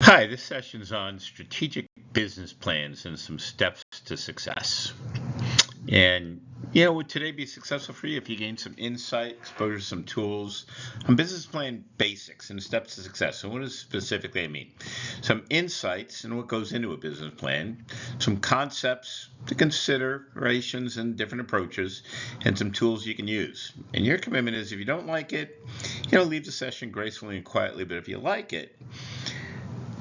Hi, this session's on strategic business plans and some steps to success. And, would today be successful for you if you gain some insight, exposure to some tools on business plan basics and steps to success? So what does specifically I mean? Some insights and what goes into a business plan, some concepts to considerations and different approaches, and some tools you can use. And your commitment is if you don't like it, leave the session gracefully and quietly. But if you like it,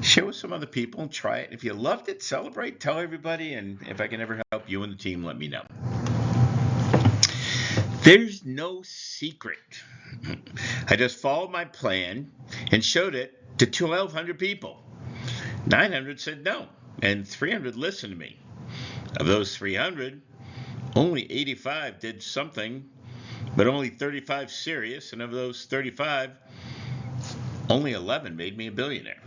share with some other people and try it. If you loved it, celebrate, tell everybody, and if I can ever help you and the team, let me know. There's no secret. I just followed my plan and showed it to 1,200 people. 900 said no, and 300 listened to me. Of those 300, only 85 did something, but only 35 serious, and of those 35, only 11 made me a billionaire.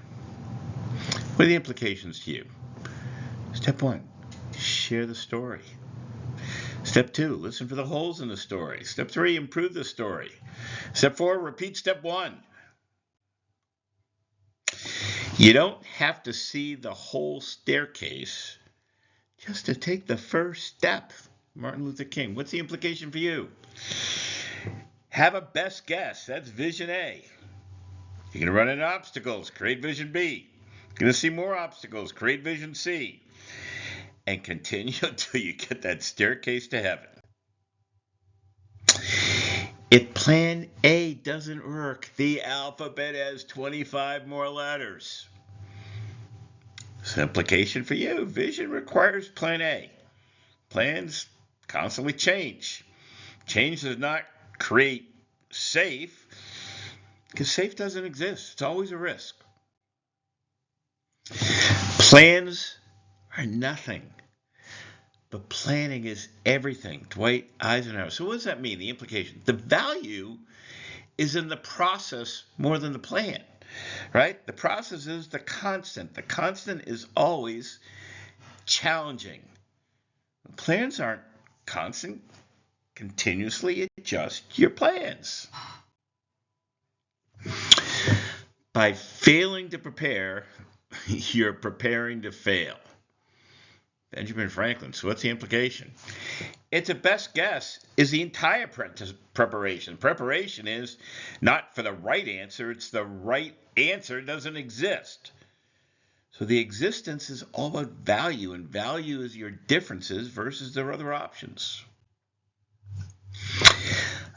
What are the implications to you? Step 1, share the story. Step 2, listen for the holes in the story. Step 3, improve the story. Step 4, repeat step 1. You don't have to see the whole staircase just to take the first step. Martin Luther King. What's the implication for you? Have a best guess. That's vision A. You're going to run into obstacles. Create vision B. You're going to see more obstacles. Create vision C. And continue until you get that staircase to heaven. If plan A doesn't work, the alphabet has 25 more letters. So implication for you, vision requires plan A. Plans constantly change. Change does not create safe, because safe doesn't exist. It's always a risk. Plans are nothing, but planning is everything. Dwight Eisenhower. So what does that mean? The implication. The value is in the process more than the plan, right? The process is the constant. The constant is always challenging. Plans aren't constant. Continuously adjust your plans. By failing to prepare, you're preparing to fail. Benjamin Franklin. So what's the implication? It's a best guess is the entire preparation. Preparation is not for the right answer. It's the right answer doesn't exist. So the existence is all about value, and value is your differences versus their other options.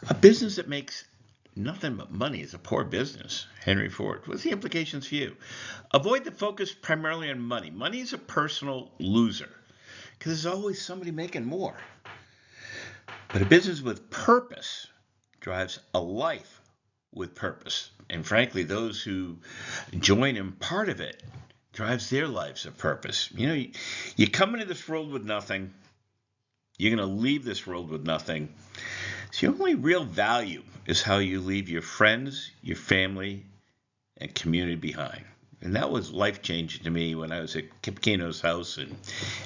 A business that makes nothing but money is a poor business. Henry Ford. What's the implications for you? Avoid the focus primarily on money. Money is a personal loser because there's always somebody making more. But a business with purpose drives a life with purpose. And frankly, those who join in part of it drives their lives of purpose. You come into this world with nothing. You're going to leave this world with nothing. So your only real value is how you leave your friends, your family, and community behind. And that was life-changing to me when I was at Kip Keeno's house in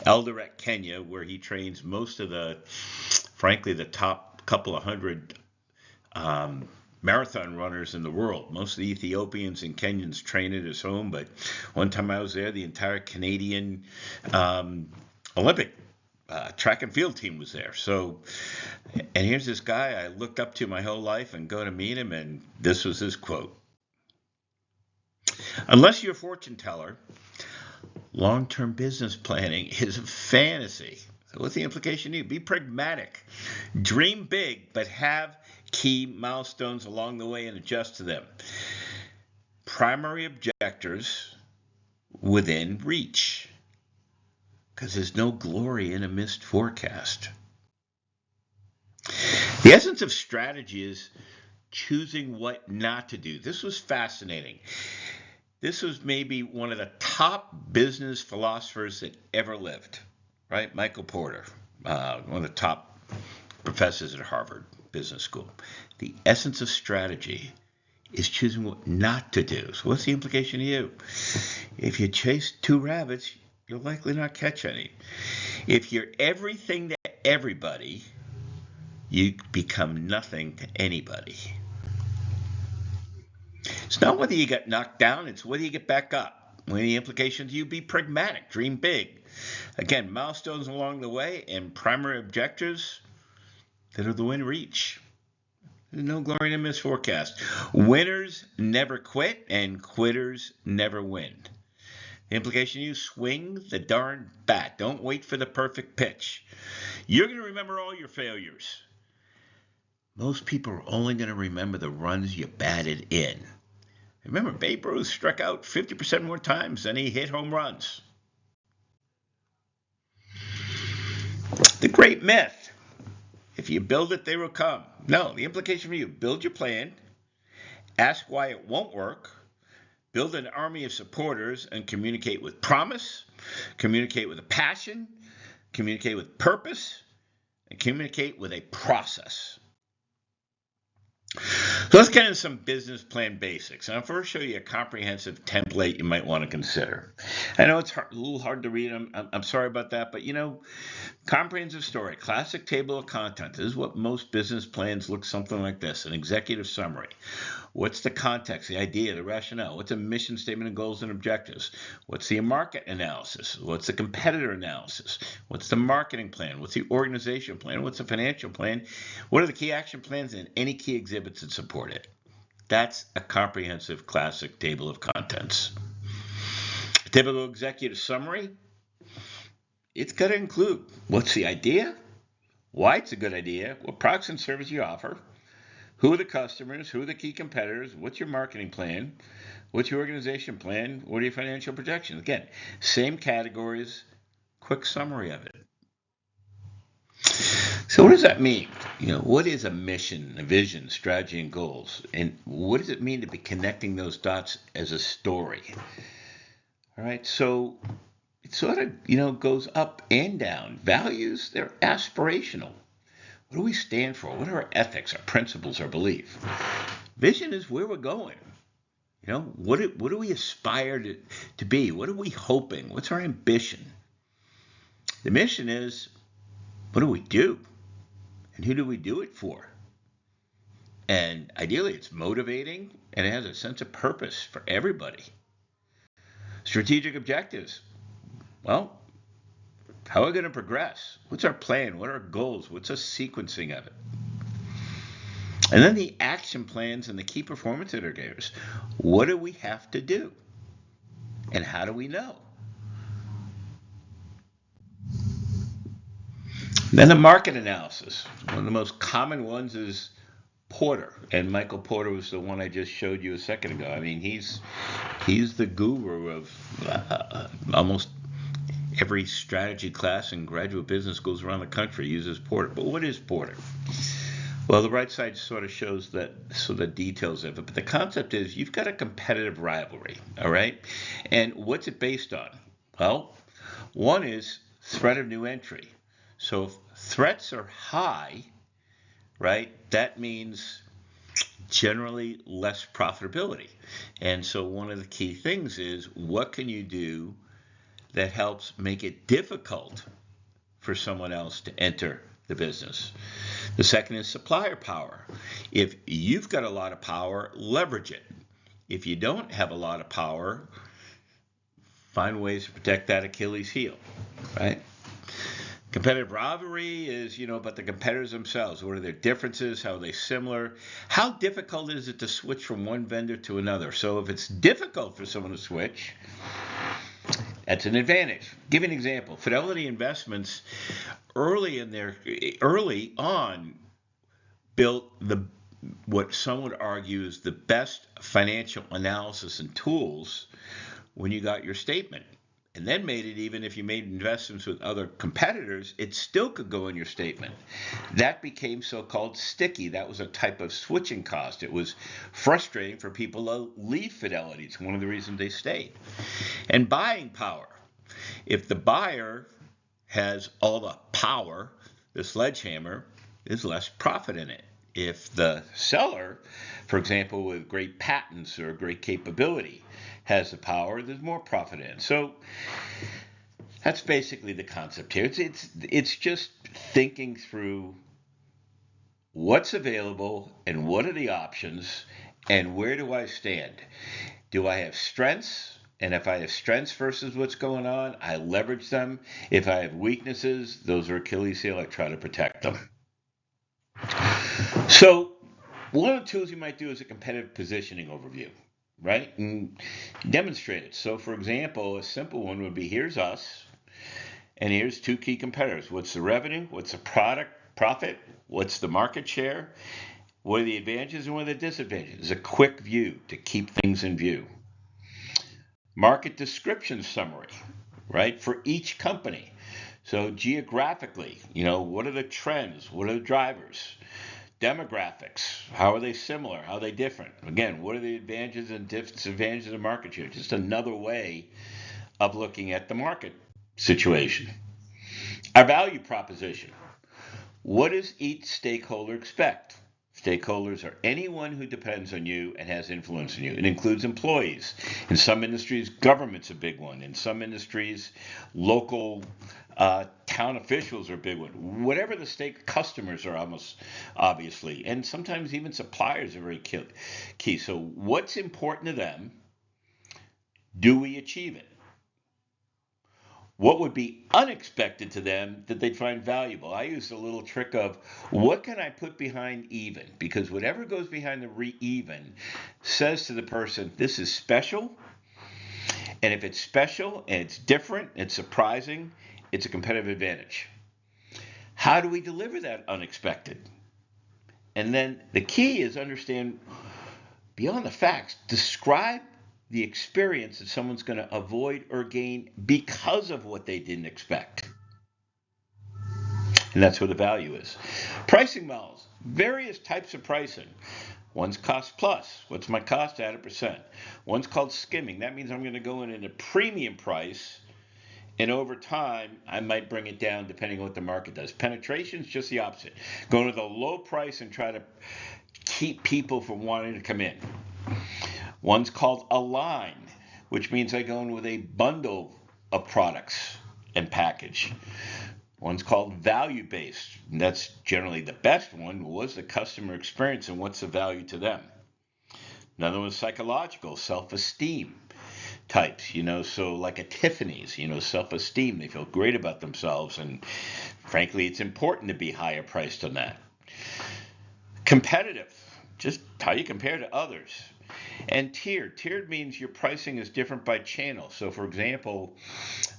Eldoret, Kenya, where he trains most of the top couple of hundred marathon runners in the world. Most of the Ethiopians and Kenyans train at his home, but one time I was there, the entire Canadian Olympic track and field team was there. So, and here's this guy I looked up to my whole life and go to meet him, and this was his quote. Unless you're a fortune teller, long-term business planning is a fantasy. So what's the implication to you? Be pragmatic. Dream big, but have key milestones along the way and adjust to them. Primary objectives within reach, because there's no glory in a missed forecast. The essence of strategy is choosing what not to do. This was fascinating. This was maybe one of the top business philosophers that ever lived, right? Michael Porter, one of the top professors at Harvard Business School. The essence of strategy is choosing what not to do. So what's the implication to you? If you chase 2 rabbits, you'll likely not catch any. If you're everything to everybody, you become nothing to anybody. It's not whether you get knocked down, it's whether you get back up. One of the implications, you be pragmatic, dream big. Again, milestones along the way and primary objectives that are the win reach. There's no glory in a missed forecast. Winners never quit and quitters never win. The implication, you swing the darn bat. Don't wait for the perfect pitch. You're going to remember all your failures. Most people are only going to remember the runs you batted in. Remember, Babe Ruth struck out 50% more times than he hit home runs. The great myth, if you build it, they will come. No, the implication for you, build your plan, ask why it won't work, build an army of supporters, and communicate with promise, communicate with a passion, communicate with purpose, and communicate with a process. So let's get into some business plan basics. And I'll first show you a comprehensive template you might want to consider. I know it's a little hard to read. I'm sorry about that, but comprehensive story, classic table of contents. This is what most business plans look something like this: an executive summary. What's the context, the idea, the rationale? What's a mission statement of goals and objectives? What's the market analysis? What's the competitor analysis? What's the marketing plan? What's the organization plan? What's the financial plan? What are the key action plans and any key exhibits that support it? That's a comprehensive classic table of contents. A typical executive summary, it's got to include what's the idea, why it's a good idea, what products and services you offer, who are the customers, who are the key competitors, what's your marketing plan, what's your organization plan, what are your financial projections. Again, same categories, quick summary of it. So what does that mean? What is a mission, a vision, strategy, and goals? And what does it mean to be connecting those dots as a story? All right, so it sort of, goes up and down. Values, they're aspirational. What do we stand for? What are our ethics, our principles, our belief? Vision is where we're going. What do we aspire to be? What are we hoping? What's our ambition? The mission is, what do we do? And who do we do it for? And ideally, it's motivating and it has a sense of purpose for everybody. Strategic objectives. Well, how are we going to progress? What's our plan? What are our goals? What's the sequencing of it? And then the action plans and the key performance indicators. What do we have to do? And how do we know? Then the market analysis. One of the most common ones is Porter, and Michael Porter was the one I just showed you a second ago. I mean, he's the guru of almost every strategy class in graduate business schools around the country uses Porter. But what is Porter? Well, the right side sort of shows the details of it. But the concept is you've got a competitive rivalry, all right? And what's it based on? Well, one is threat of new entry. So if threats are high, right, that means generally less profitability. And so one of the key things is, what can you do that helps make it difficult for someone else to enter the business? The second is supplier power. If you've got a lot of power, leverage it. If you don't have a lot of power, find ways to protect that Achilles heel, right? Competitive rivalry is, about the competitors themselves. What are their differences? How are they similar? How difficult is it to switch from one vendor to another? So if it's difficult for someone to switch, that's an advantage. Give you an example. Fidelity Investments early on built what some would argue is the best financial analysis and tools when you got your statement. And then made it, even if you made investments with other competitors, it still could go in your statement. That became so-called sticky. That was a type of switching cost. It was frustrating for people to leave Fidelity. It's one of the reasons they stayed. And buying power. If the buyer has all the power, the sledgehammer, there's less profit in it. If the seller, for example, with great patents or great capability, has the power, there's more profit in. So that's basically the concept here. It's just thinking through what's available and what are the options and where do I stand? Do I have strengths And if I have strengths versus what's going on, I leverage them. If I have weaknesses, those are Achilles' heel, I try to protect them. So one of the tools you might do is a competitive positioning overview, right? And demonstrate it. So for example, a simple one would be, here's us, and here's two key competitors. What's the revenue? What's the profit? What's the market share? What are the advantages and what are the disadvantages? It's a quick view to keep things in view. Market description summary, right, for each company. So geographically, what are the trends? What are the drivers? Demographics, how are they similar? How are they different? Again, what are the advantages and disadvantages of market share? Just another way of looking at the market situation. Our value proposition. What does each stakeholder expect? Stakeholders are anyone who depends on you and has influence on you. It includes employees. In some industries, government's a big one. In some industries, local town officials are a big one. Whatever the state, customers are almost obviously, and sometimes even suppliers are very key. So what's important to them? Do we achieve it? What would be unexpected to them that they'd find valuable? I use a little trick of, what can I put behind even? Because whatever goes behind the even says to the person, this is special. And if it's special and it's different, it's surprising, it's a competitive advantage. How do we deliver that unexpected? And then the key is understand, beyond the facts, describe the experience that someone's going to avoid or gain because of what they didn't expect. And that's where the value is. Pricing models, various types of pricing. One's cost plus. What's my cost? Add a percent. One's called skimming. That means I'm going to go in at a premium price, and over time, I might bring it down depending on what the market does. Penetration is just the opposite. Going with a low price and try to keep people from wanting to come in. One's called align, which means I go in with a bundle of products and package. One's called value-based. And that's generally the best one. What's the customer experience and what's the value to them? Another one's psychological, self-esteem types, so like a Tiffany's, self-esteem. They feel great about themselves. And frankly, it's important to be higher priced than that. Competitive, just how you compare to others. And tiered. Tiered means your pricing is different by channel. So, for example,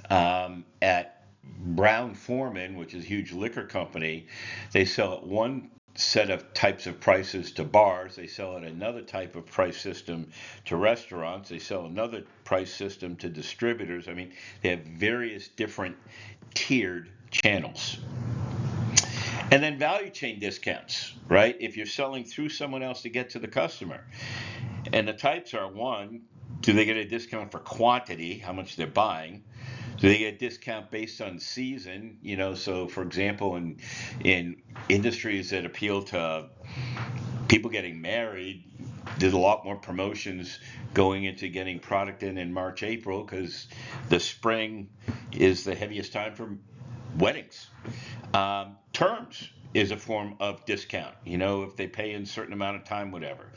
at Brown-Forman, which is a huge liquor company, they sell at one set of types of prices to bars. They sell at another type of price system to restaurants. They sell another price system to distributors. I mean, they have various different tiered channels. And then value chain discounts, right? If you're selling through someone else to get to the customer. And the types are, one, do they get a discount for quantity, how much they're buying? Do they get a discount based on season? So for example, in industries that appeal to people getting married, there's a lot more promotions going into getting product in March, April, because the spring is the heaviest time for weddings. Terms is a form of discount, if they pay in a certain amount of time, whatever.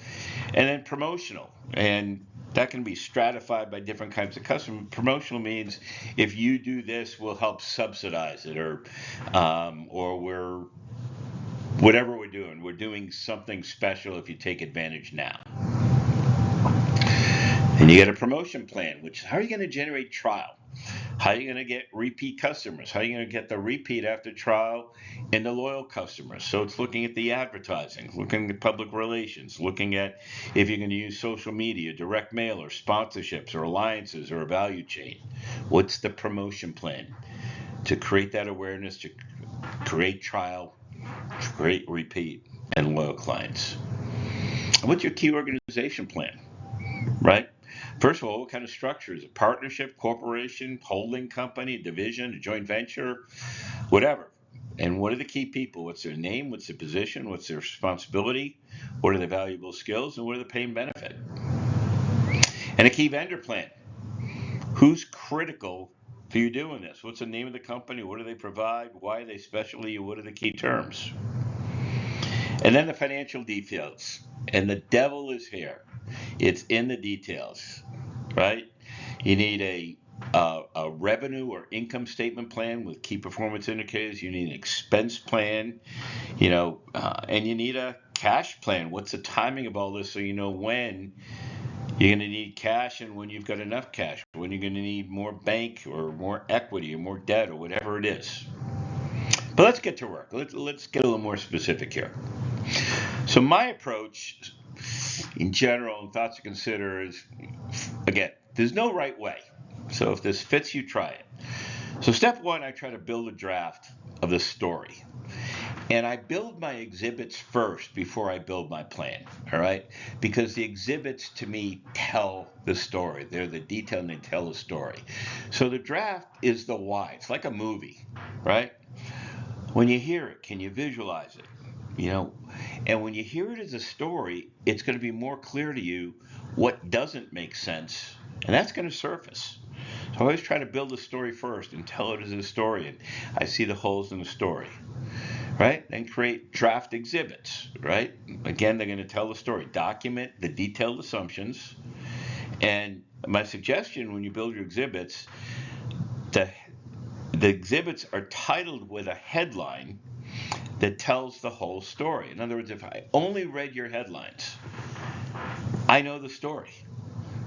And then promotional, and that can be stratified by different kinds of customers. Promotional means if you do this, we'll help subsidize it, or whatever we're doing something special if you take advantage now. And you get a promotion plan, which how are you going to generate trial? How are you going to get repeat customers? How are you going to get the repeat after trial and the loyal customers? So it's looking at the advertising, looking at public relations, looking at if you're going to use social media, direct mail, or sponsorships, or alliances, or a value chain. What's the promotion plan to create that awareness, to create trial, to create repeat and loyal clients? And what's your key organization plan, right? First of all, what kind of structure is it? Partnership, corporation, holding company, division, a joint venture, whatever. And what are the key people? What's their name? What's their position? What's their responsibility? What are their valuable skills? And what are the pay and benefit? And a key vendor plan. Who's critical for you doing this? What's the name of the company? What do they provide? Why are they special to you? What are the key terms? And then the financial details. And the devil is here. It's in the details, right? You need a revenue or income statement plan with key performance indicators. You need an expense plan, and you need a cash plan. What's the timing of all this so you know when you're going to need cash and when you've got enough cash, when you're going to need more bank or more equity or more debt or whatever it is. But let's get to work. Let's get a little more specific here. So my approach in general and thoughts to consider is, again, there's no right way. So if this fits you, try it. So step one, I try to build a draft of the story. And I build my exhibits first before I build my plan, all right? Because the exhibits to me tell the story. They're the detail and they tell the story. So the draft is the why. It's like a movie, right? When you hear it, can you visualize it? And when you hear it as a story, it's going to be more clear to you what doesn't make sense, and that's going to surface. So I always try to build the story first and tell it as a story, and I see the holes in the story, right? Then create draft exhibits, right? Again, they're going to tell the story. Document the detailed assumptions, and my suggestion when you build your exhibits, the exhibits are titled with a headline that tells the whole story. In other words, if I only read your headlines, I know the story.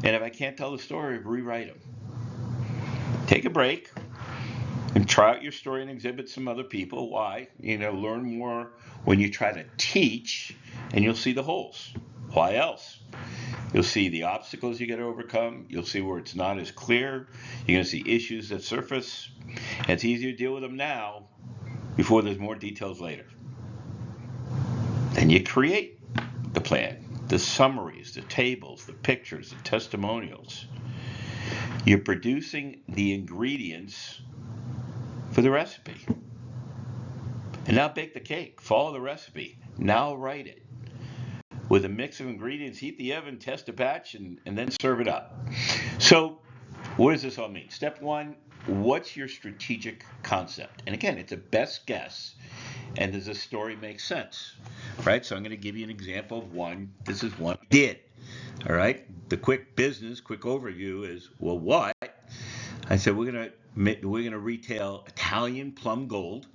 And if I can't tell the story, rewrite them. Take a break and try out your story and exhibit some other people. Why? Learn more when you try to teach, and you'll see the holes. Why else? You'll see the obstacles you got to overcome. You'll see where it's not as clear. You're going to see issues that surface. And it's easier to deal with them now before there's more details later. Then you create the plan, the summaries, the tables, the pictures, the testimonials. You're producing the ingredients for the recipe. And now bake the cake. Follow the recipe. Now write it. With a mix of ingredients, heat the oven, test a batch, and then serve it up. So what does this all mean? Step one, what's your strategic concept? And again, it's a best guess. And does the story make sense? Right? So I'm going to give you an example of one. This is one I did. All right? The quick overview is, well, what? I said we're going to retail Italian plum gold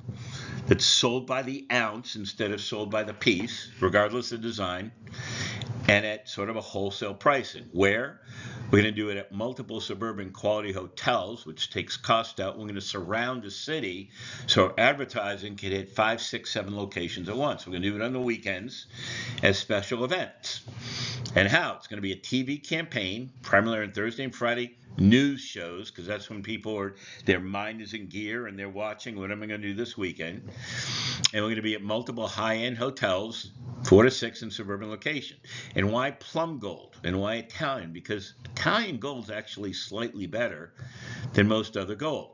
that's sold by the ounce instead of sold by the piece, regardless of design, and at sort of a wholesale pricing. Where? We're going to do it at multiple suburban quality hotels, which takes cost out. We're going to surround the city so advertising can hit 5, 6, 7 locations at once. We're going to do it on the weekends as special events. And how? It's going to be a TV campaign, primarily on Thursday and Friday, news shows, because that's when their mind is in gear and they're watching what am I going to do this weekend. And we're going to be at multiple high-end hotels, 4 to 6 in suburban location. And why plum gold? And why Italian? Because Italian gold is actually slightly better than most other gold,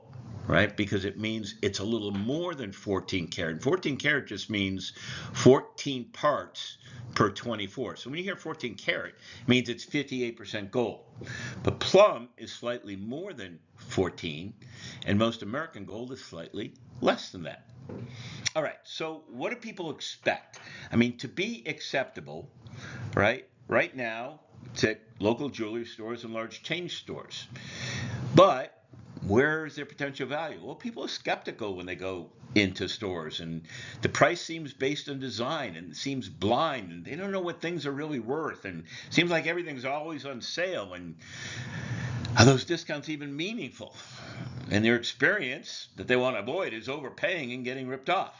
right? Because it means it's a little more than 14 karat. 14 karat just means 14 parts per 24. So when you hear 14 karat, it means it's 58% gold. But plum is slightly more than 14, and most American gold is slightly less than that. All right, so what do people expect? I mean, to be acceptable, right now, it's at local jewelry stores and large chain stores. But where is their potential value? Well, people are skeptical when they go into stores, and the price seems based on design and it seems blind, and they don't know what things are really worth, and it seems like everything's always on sale, and are those discounts even meaningful? And their experience that they want to avoid is overpaying and getting ripped off.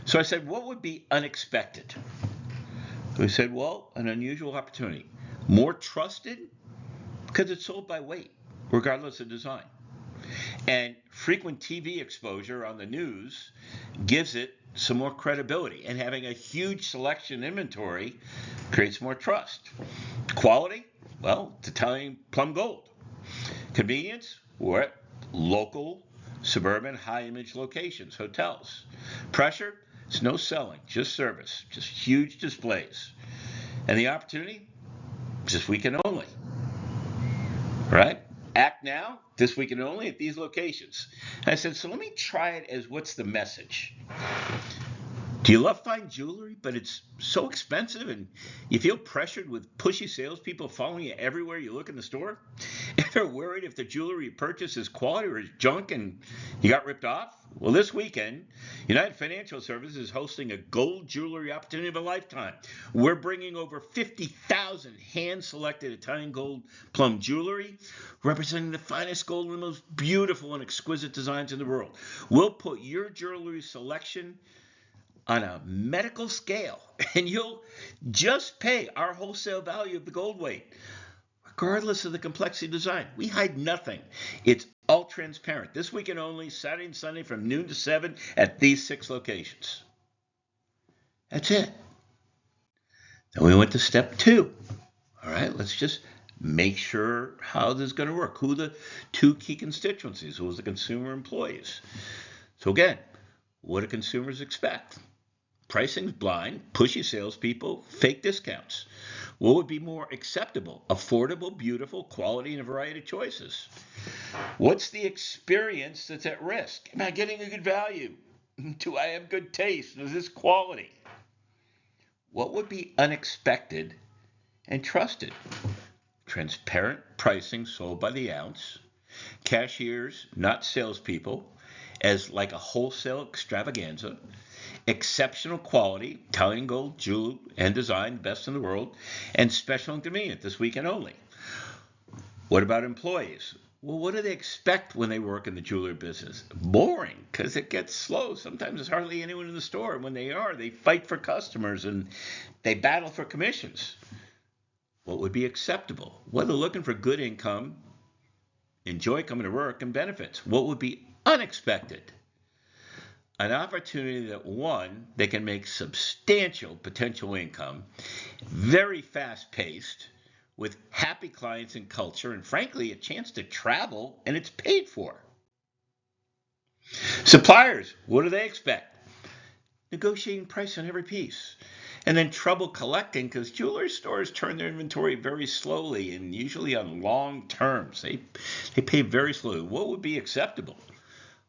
So I said, what would be unexpected? We said, well, an unusual opportunity. More trusted because it's sold by weight, regardless of design. And frequent TV exposure on the news gives it some more credibility. And having a huge selection inventory creates more trust. Quality? Well, it's Italian plum gold. Convenience? We're at local, suburban, high-image locations, hotels. Pressure? It's no selling, just service, just huge displays. And the opportunity? This weekend only. Right? Act now, this weekend only at these locations. And I said, so let me try it as what's the message? Do you love fine jewelry, but it's so expensive and you feel pressured with pushy salespeople following you everywhere you look in the store? If they're worried if the jewelry you purchase is quality or is junk and you got ripped off? Well, this weekend, United Financial Services is hosting a gold jewelry opportunity of a lifetime. We're bringing over 50,000 hand-selected Italian gold plum jewelry, representing the finest gold and the most beautiful and exquisite designs in the world. We'll put your jewelry selection on a medical scale, and you'll just pay our wholesale value of the gold weight, regardless of the complexity of design. We hide nothing. It's all transparent. This weekend only, Saturday and Sunday from noon to 7 at these 6 locations. That's it. Then we went to step 2. All right, let's just make sure how this is going to work. Who the 2 key constituencies? Who's the consumer employees? So again, what do consumers expect? Pricing's blind, pushy salespeople, fake discounts. What would be more acceptable? Affordable, beautiful, quality, and a variety of choices. What's the experience that's at risk? Am I getting a good value? Do I have good taste? Is this quality? What would be unexpected and trusted? Transparent pricing sold by the ounce. Cashiers, not salespeople, as like a wholesale extravaganza. Exceptional quality, Italian gold, jewel, and design, best in the world, and special and convenient this weekend only. What about employees? Well, what do they expect when they work in the jewelry business? Boring, because it gets slow. Sometimes there's hardly anyone in the store. And when they are, they fight for customers and they battle for commissions. What would be acceptable? Well, they're looking for good income, enjoy coming to work, and benefits. What would be unexpected? An opportunity that, one, they can make substantial potential income, very fast-paced, with happy clients and culture, and frankly, a chance to travel, and it's paid for. Suppliers, what do they expect? Negotiating price on every piece. And then trouble collecting because jewelry stores turn their inventory very slowly and usually on long terms. They pay very slowly. What would be acceptable?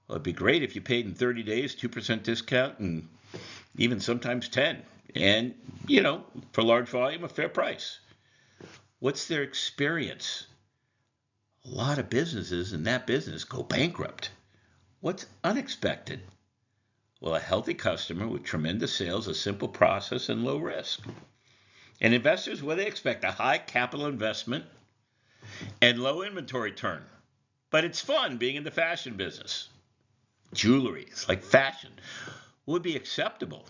Well, it'd be great if you paid in 30 days, 2% discount, and even sometimes 10. And, for large volume, a fair price. What's their experience? A lot of businesses in that business go bankrupt. What's unexpected? Well, a healthy customer with tremendous sales, a simple process, and low risk. And investors, what do they expect? A high capital investment and low inventory turn. But it's fun being in the fashion business. Jewelry, it's like fashion, would be acceptable.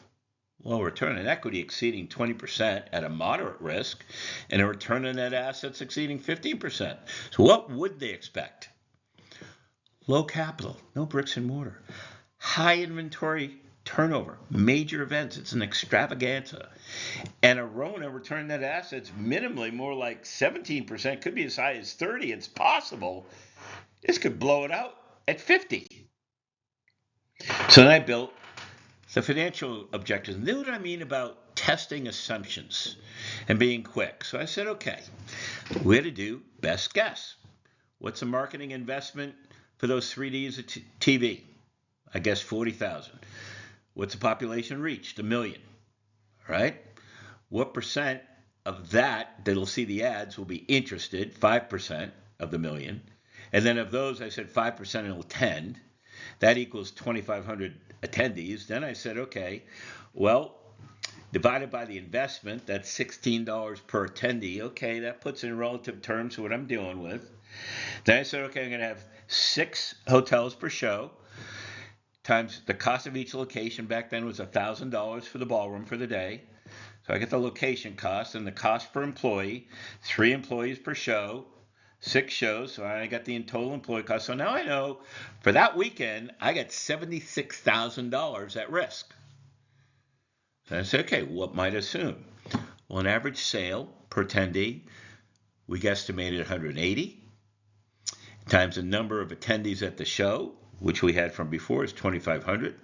Well, return on equity exceeding 20% at a moderate risk, and a return on net assets exceeding 15%. So what would they expect? Low capital, no bricks and mortar, high inventory turnover, major events, it's an extravaganza, and a RONA, return on net assets, minimally more like 17%, could be as high as 30%. It's possible this could blow it out at 50%. So then I built the financial objectives. And then what I mean about testing assumptions and being quick. So I said, okay, we had to do best guess. What's the marketing investment for those 3Ds of TV? I guess 40,000. What's the population reached? 1 million. Right? What percent of that'll see the ads will be interested? 5% of the million. And then of those, I said 5% will attend. That equals 2,500 attendees. Then I said, okay, well, divided by the investment, that's $16 per attendee. Okay, that puts in relative terms what I'm dealing with. Then I said, okay, I'm going to have 6 hotels per show, times the cost of each location. Back then was $1,000 for the ballroom for the day. So I get the location cost and the cost per employee, 3 employees per show, 6 shows, so I got the total employee cost. So now I know for that weekend, I got $76,000 at risk. So I said, okay, what might I assume? Well, an average sale per attendee, we guesstimated 180, times the number of attendees at the show, which we had from before is 2,500,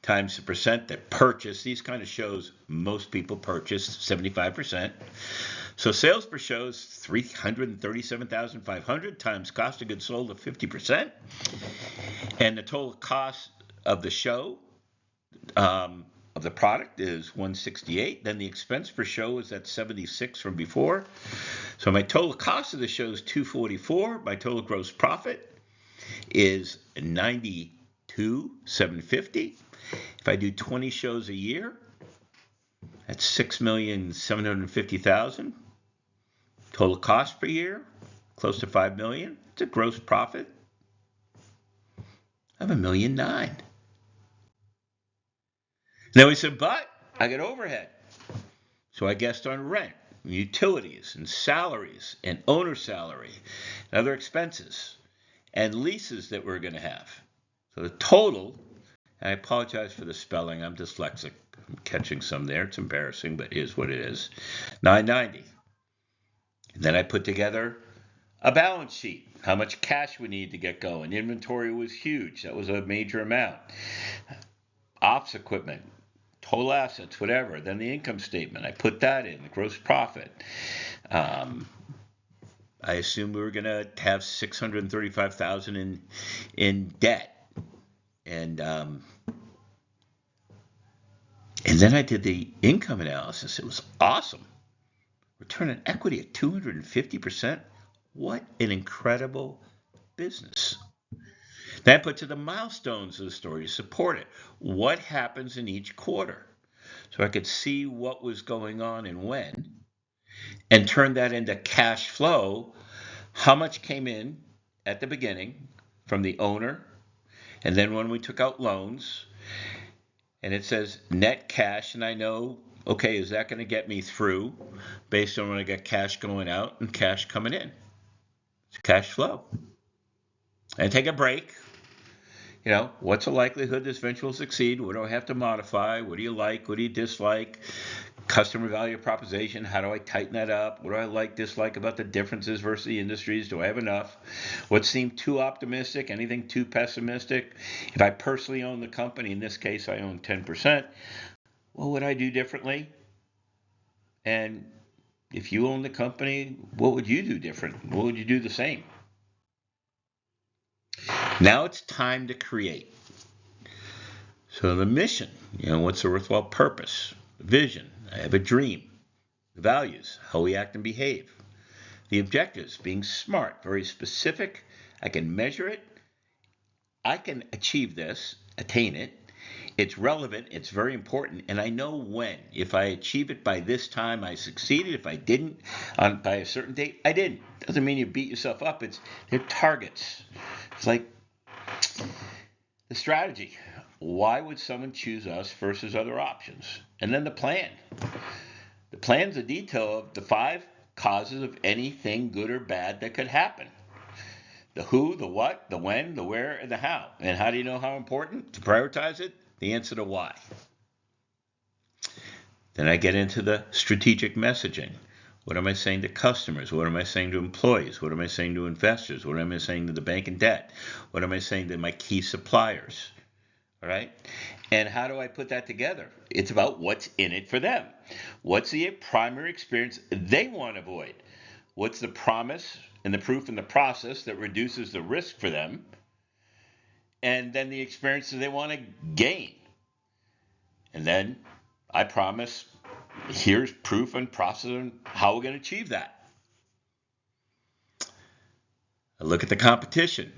times the percent that purchase. These kind of shows, most people purchase 75%. So sales per show is 337,500 times cost of goods sold of 50%. And the total cost of the show, of the product is 168. Then the expense per show is at 76 from before. So my total cost of the show is 244. My total gross profit is 92,750. If I do 20 shows a year, that's 6,750,000. Total cost per year, close to 5 million. It's a gross profit of $1.9 million. Now he said, but I got overhead. So I guessed on rent, utilities, and salaries, and owner salary, and other expenses, and leases that we're going to have. So the total, and I apologize for the spelling, I'm dyslexic. I'm catching some there. It's embarrassing, but it is what it is. 990. And then I put together a balance sheet, how much cash we need to get going. Inventory was huge. That was a major amount. Ops equipment, total assets, whatever. Then the income statement, I put that in, the gross profit. I assumed we were going to have $635,000 in debt. And then I did the income analysis. It was awesome. Return on equity at 250%. What an incredible business. Then I put to the milestones of the story to support it. What happens in each quarter? So I could see what was going on and when, and turn that into cash flow. How much came in at the beginning from the owner, and then when we took out loans, and it says net cash, and I know, okay, is that going to get me through based on when I got cash going out and cash coming in? It's cash flow. And take a break. You know, what's the likelihood this venture will succeed? What do I have to modify? What do you like? What do you dislike? Customer value proposition, how do I tighten that up? What do I like, dislike about the differences versus the industries? Do I have enough? What seemed too optimistic? Anything too pessimistic? If I personally own the company, in this case I own 10%, what would I do differently? And if you own the company, what would you do different? What would you do the same? Now it's time to create. So the mission, what's a worthwhile purpose? The vision, I have a dream. The values, how we act and behave. The objectives, being smart, very specific. I can measure it. I can achieve this, attain it. It's relevant, it's very important, and I know when. If I achieve it by this time, I succeeded. If I didn't, by a certain date, I didn't. Doesn't mean you beat yourself up. They're targets. It's like the strategy. Why would someone choose us versus other options? And then the plan. The plan's a detail of the 5 causes of anything good or bad that could happen. The who, the what, the when, the where, and the how. And how do you know how important? To prioritize it, the answer to why. Then I get into the strategic messaging. What am I saying to customers? What am I saying to employees? What am I saying to investors? What am I saying to the bank and debt? What am I saying to my key suppliers? All right? And how do I put that together? It's about what's in it for them. What's the primary experience they want to avoid? What's the promise and the proof in the process that reduces the risk for them? And then the experiences they want to gain. And then I promise, here's proof and process on how we're going to achieve that. I look at the competition,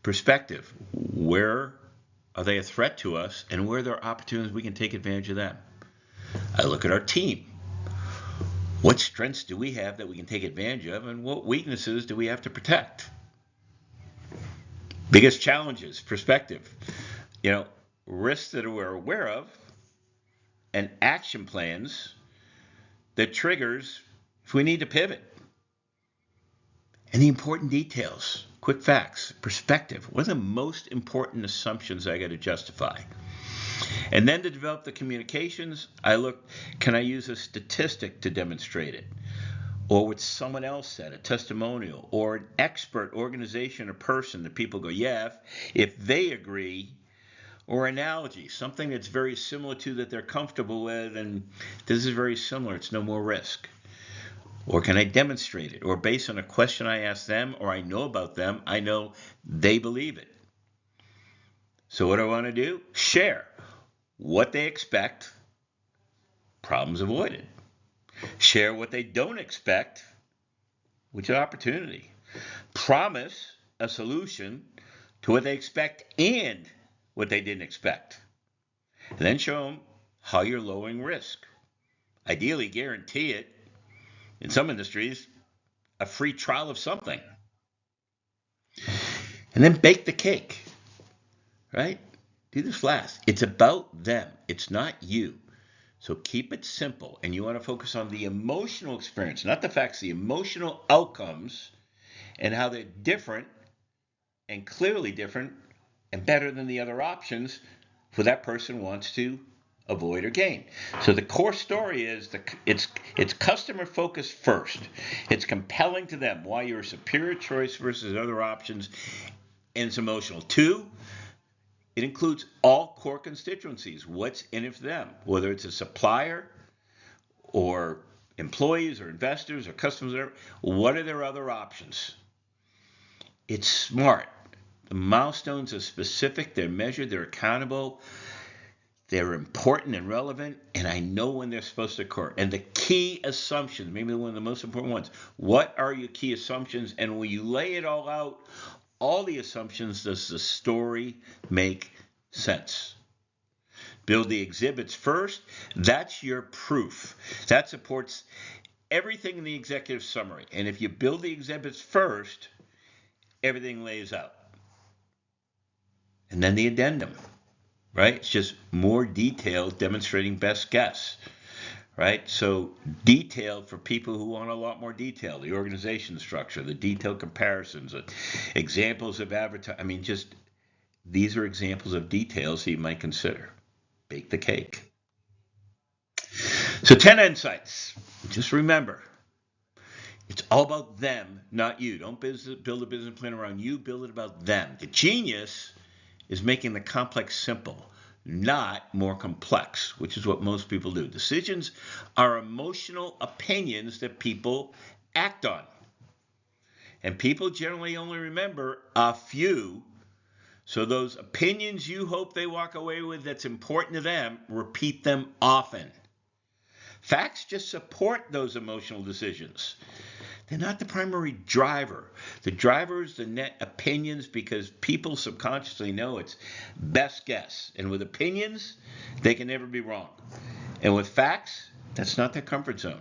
perspective. Where are they a threat to us, and where there are opportunities we can take advantage of them? I look at our team. What strengths do we have that we can take advantage of, and what weaknesses do we have to protect? Biggest challenges, perspective. Risks that we're aware of, and action plans that triggers if we need to pivot. And the important details, quick facts, perspective. What are the most important assumptions I got to justify? And then to develop the communications, I look, can I use a statistic to demonstrate it? Or what someone else said, a testimonial, or an expert organization or person that people go, yeah, if they agree, or analogy, something that's very similar to that they're comfortable with, and this is very similar, it's no more risk. Or can I demonstrate it? Or based on a question I ask them, or I know about them, I know they believe it. So what do I want to do? Share. what they expect, problems avoided. Share what they don't expect, which is opportunity. Promise a solution to what they expect and what they didn't expect. And then show them how you're lowering risk. Ideally, guarantee it. In some industries, a free trial of something. And then bake the cake, right? Do this last. It's about them. It's not you. So keep it simple. And you want to focus on the emotional experience, not the facts, the emotional outcomes and how they're different and clearly different and better than the other options for that person wants to avoid or gain. So the core story is it's customer focused first. It's compelling to them why you're a superior choice versus other options, and it's emotional. 2, it includes all core constituencies. What's in it for them? Whether it's a supplier or employees or investors or customers, what are their other options? It's smart. The milestones are specific, they're measured, they're accountable, they're important and relevant, and I know when they're supposed to occur. And the key assumptions, maybe one of the most important ones, what are your key assumptions? And when you lay it all out, all the assumptions, does the story make sense? Build the exhibits first. That's your proof. That supports everything in the executive summary. And if you build the exhibits first, everything lays out. And then the addendum, right? It's just more detail demonstrating best guess, right? So detailed for people who want a lot more detail, the organization structure, the detailed comparisons, examples of advertising. Just these are examples of details that you might consider. Bake the cake. So 10 insights. Just remember, it's all about them, not you. Don't build a business plan around you. Build it about them. The genius is making the complex simple, not more complex, which is what most people do. Decisions are emotional opinions that people act on. And people generally only remember a few. So those opinions you hope they walk away with that's important to them, repeat them often. Facts just support those emotional decisions. They're not the primary driver. The driver is the net opinions because people subconsciously know it's best guess. And with opinions, they can never be wrong. And with facts, that's not their comfort zone.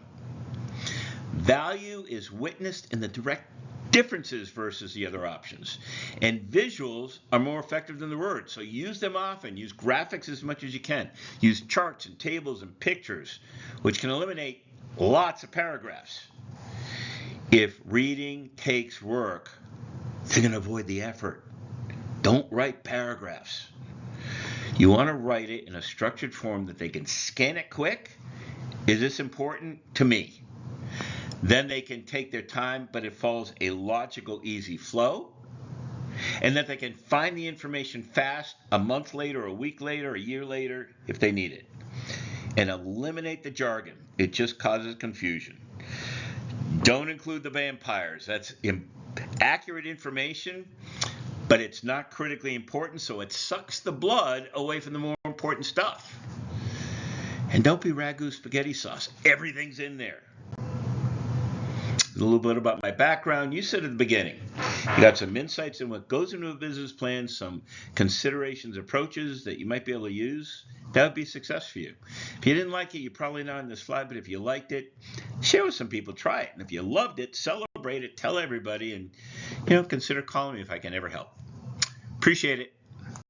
Value is witnessed in the direct differences versus the other options. And visuals are more effective than the words. So use them often. Use graphics as much as you can. Use charts and tables and pictures, which can eliminate lots of paragraphs. If reading takes work, they're going to avoid the effort. Don't write paragraphs. You want to write it in a structured form that they can scan it quick. Is this important to me? Then they can take their time, but it follows a logical, easy flow. And that they can find the information fast, a month later, a week later, a year later, if they need it. And eliminate the jargon. It just causes confusion. Don't include the vampires. That's accurate information, but it's not critically important, so it sucks the blood away from the more important stuff. And don't be ragu spaghetti sauce. Everything's in there. A little bit about my background. You said at the beginning, you got some insights in what goes into a business plan, some considerations, approaches that you might be able to use. That would be success for you. If you didn't like it, you're probably not on this slide, but if you liked it, share with some people, try it. And if you loved it, celebrate it, tell everybody, and consider calling me if I can ever help. Appreciate it.